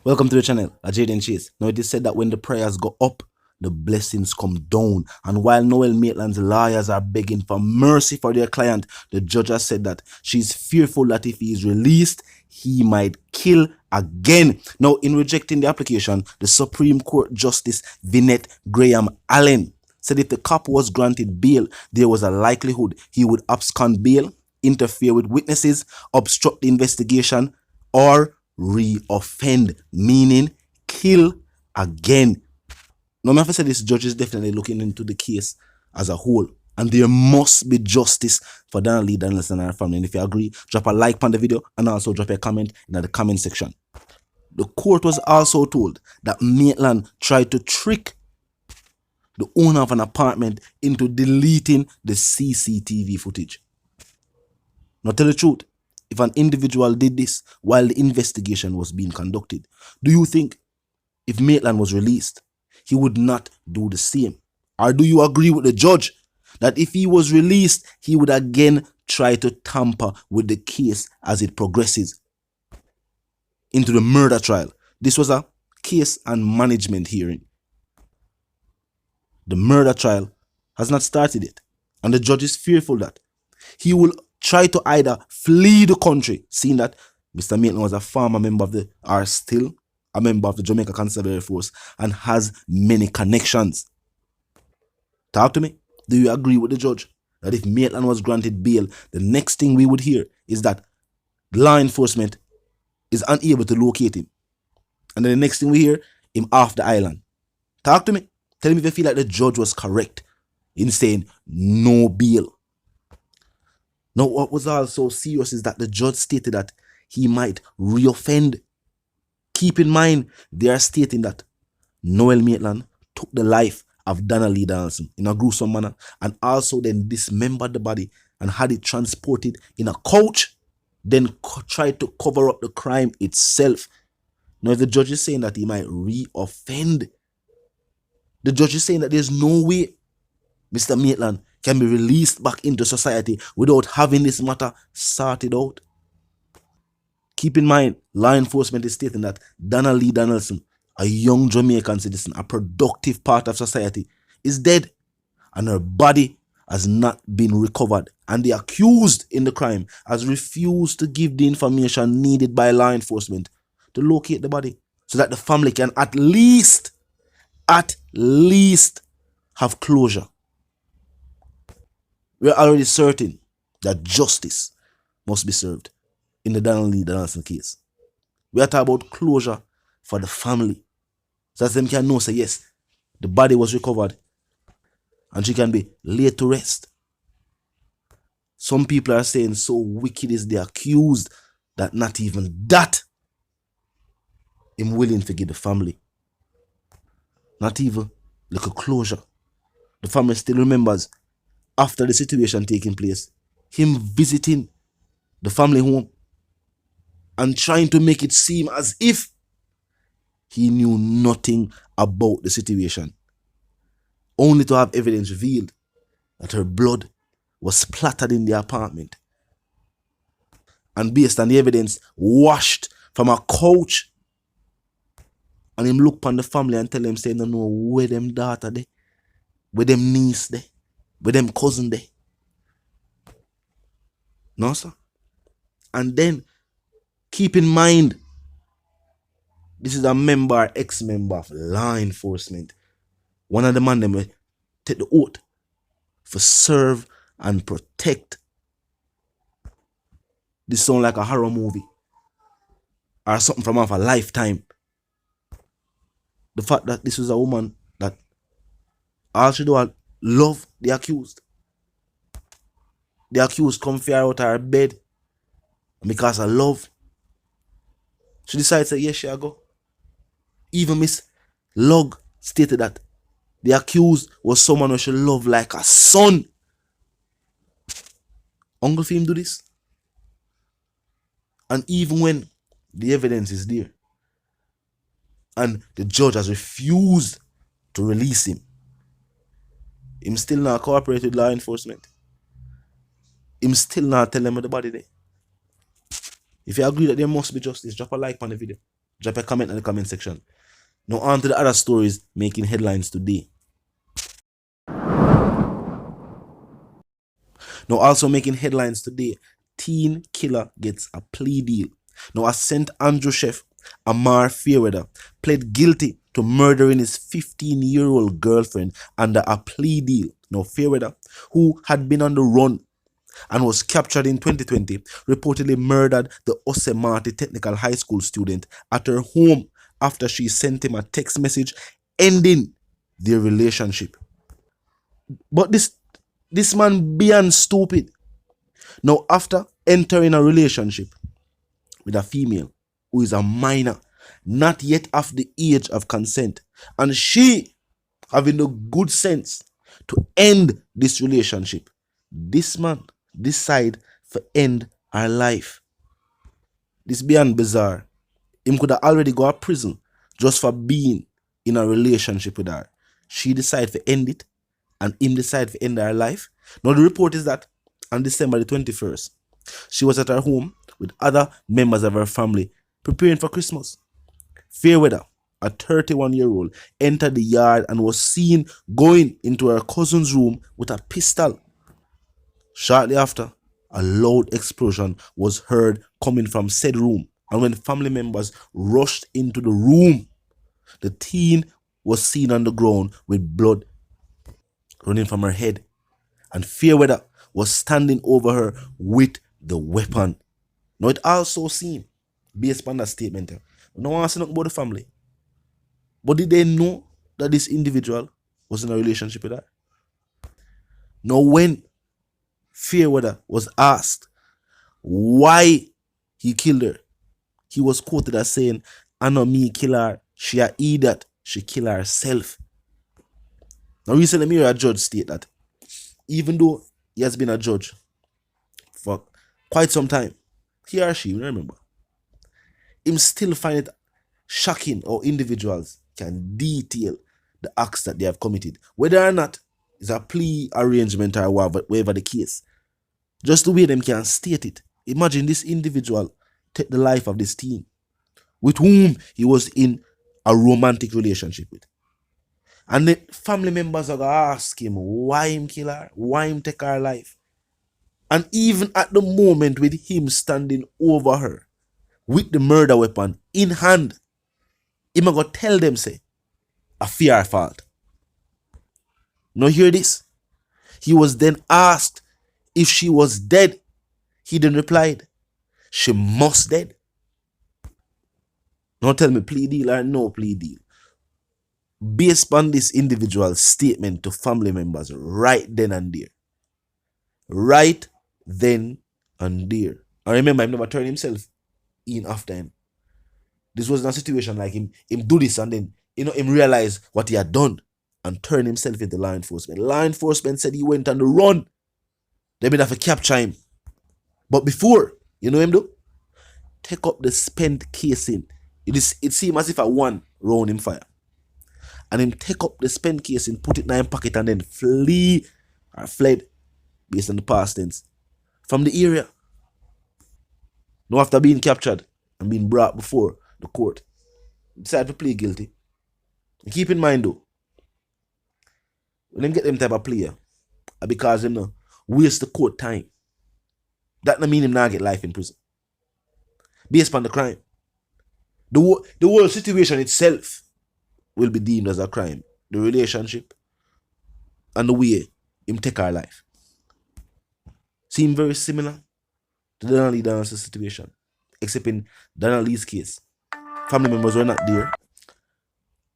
Welcome to the channel, Jaden Chase. Now it is said that when the prayers go up, the blessings come down. And while Noel Maitland's lawyers are begging for mercy for their client, the judge has said that she's fearful that if he is released, he might kill again. Now, in rejecting the application, the Supreme Court Justice Vinette Graham Allen said if the cop was granted bail, there was a likelihood he would abscond bail, interfere with witnesses, obstruct the investigation, or re-offend, meaning kill again. Now, I say this judge is definitely looking into the case as a whole, and there must be justice for Donna Lee Danielson and her family. And if you agree, drop a like on the video and also drop a comment in the comment section. The court was also told that Maitland tried to trick the owner of an apartment into deleting the CCTV footage. Now, tell the truth, if an individual did this while the investigation was being conducted, do you think if Maitland was released, he would not do the same? Or do you agree with the judge that if he was released, he would again try to tamper with the case as it progresses into the murder trial? This was a case and management hearing. The murder trial has not started yet, and the judge is fearful that he will try to either flee the country, seeing that Mr. Maitland was a former member of still a member of the Jamaica Constabulary Force and has many connections. Talk to me. Do you agree with the judge that if Maitland was granted bail, the next thing we would hear is that law enforcement is unable to locate him? And then the next thing we hear, him off the island. Talk to me. Tell me if you feel like the judge was correct in saying no bail. Now, what was also serious is that the judge stated that he might reoffend. Keep in mind, they are stating that Noel Maitland took the life of Donna Lee Danielson in a gruesome manner and also then dismembered the body and had it transported in a coach, then tried to cover up the crime itself. Now, if the judge is saying that he might reoffend, the judge is saying that there's no way Mr. Maitland can be released back into society without having this matter sorted out. Keep in mind, law enforcement is stating that Donna Lee Danielson, a young Jamaican citizen, a productive part of society, is dead, and her body has not been recovered, and the accused in the crime has refused to give the information needed by law enforcement to locate the body so that the family can at least have closure. We're already certain that justice must be served in the Donna Lee Danielson case. We are talking about closure for the family, so that them can know, say yes, the body was recovered and she can be laid to rest. Some people are saying so wicked is the accused that not even that him willing to give the family. Not even like a closure. The family still remembers after the situation taking place, him visiting the family home and trying to make it seem as if he knew nothing about the situation, only to have evidence revealed that her blood was splattered in the apartment, and based on the evidence washed from a couch, and him look upon the family and tell them, say, no, where them daughter they, where them niece they, where them cousin they. No, sir. And then keep in mind, this is a member, ex-member of law enforcement. One of the man them will take the oath for serve and protect. This sound like a horror movie or something from off a Lifetime. The fact that this was a woman that all she do was love the accused. The accused come fear out of her bed, and because of love, she decided to say yes, she go. Even Miss Lug stated that the accused was someone who she loved like a son. Uncle Fim do this. And even when the evidence is there and the judge has refused to release him still not cooperate with law enforcement. Him still not tell them where the body there. If you agree that there must be justice, drop a like on the video. Drop a comment in the comment section. Now on to the other stories making headlines today. Now also making headlines today, teen killer gets a plea deal. Now a St. Andrew chef, Amar Fairweather, pled guilty to murdering his 15-year-old girlfriend under a plea deal. Now Fairweather, who had been on the run and was captured in 2020, reportedly murdered the Osemati Technical High School student at her home after she sent him a text message ending their relationship. But this man beyond stupid. Now, after entering a relationship with a female who is a minor, not yet of the age of consent, and she having the good sense to end this relationship, this man decide to end her life. This beyond bizarre. Him could have already go to prison just for being in a relationship with her. She decided to end it, and him decided to end her life. Now the report is that on December the 21st, she was at her home with other members of her family preparing for Christmas. Fairweather, a 31-year-old, entered the yard and was seen going into her cousin's room with a pistol. Shortly after, a loud explosion was heard coming from said room, and when family members rushed into the room, the teen was seen on the ground with blood running from her head, and Fairweather was standing over her with the weapon. Now it also seemed, based on that statement, no one said nothing about the family. But did they know that this individual was in a relationship with her? Now when Fairweather was asked why he killed her, he was quoted as saying, "I know me kill her, she a idiot, she kill herself." Now recently me heard a judge state that even though he has been a judge for quite some time, he or she, remember, him still find it shocking how individuals can detail the acts that they have committed, whether or not it's a plea arrangement or whatever the case. Just the way them can state it. Imagine this individual take the life of this teen with whom he was in a romantic relationship with. And the family members are going to ask him why him kill her, why him take her life. And even at the moment with him standing over her with the murder weapon in hand, him going to tell them, say, a fear fault. Now hear this. He was then asked if she was dead. He then replied, "She must dead." Now tell me, plea deal or no plea deal? Based on this individual's statement to family members right then and there. Right then and there. And remember, him never turned himself in after him. This wasn't a situation like him do this and then, him realize what he had done and turn himself into law enforcement. Law enforcement said he went on the run. They would have to capture him. But before, him do? Take up the spent casing. It seemed as if I one round him fire. And him take up the spent casing, put it in his pocket and then flee or fled, based on the past tense, from the area. Now after being captured and being brought before the court, decided to plead guilty. And keep in mind though, when them get them type of player, because them no waste the court time, that no mean him not get life in prison. Based on the crime. The whole situation itself will be deemed as a crime. The relationship and the way him take our life. Seem very similar to Donna Lee Dance's situation. Except in Donna Lee's case, family members were not there.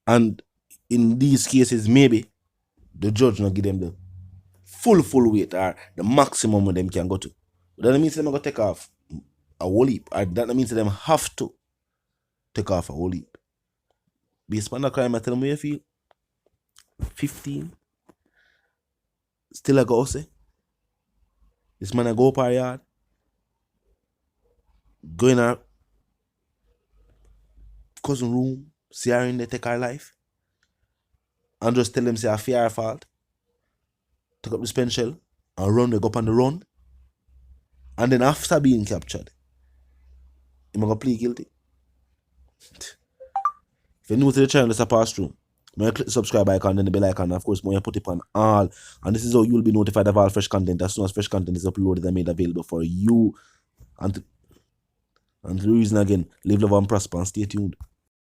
And in these cases, maybe the judge not give them the full weight or the maximum of them can go to. But that means them going to take off a whole heap. Or that means them have to take off a whole heap. Based on the crime, I tell them where you feel. 15. Still a go say. This man a go up our yard. Go in our cousin room. See her in there take her life. And just tell them say a fear her fault. Take up the Sch00l and run, they go up on the run. And then after being captured, he might go plead guilty. If you're new to the channel, let's pass through. When you click the subscribe icon, then the bell icon, and of course, when you put it on all. And this is how you'll be notified of all fresh content as soon as fresh content is uploaded and made available for you. And the reason again, live, love, and prosper, and stay tuned.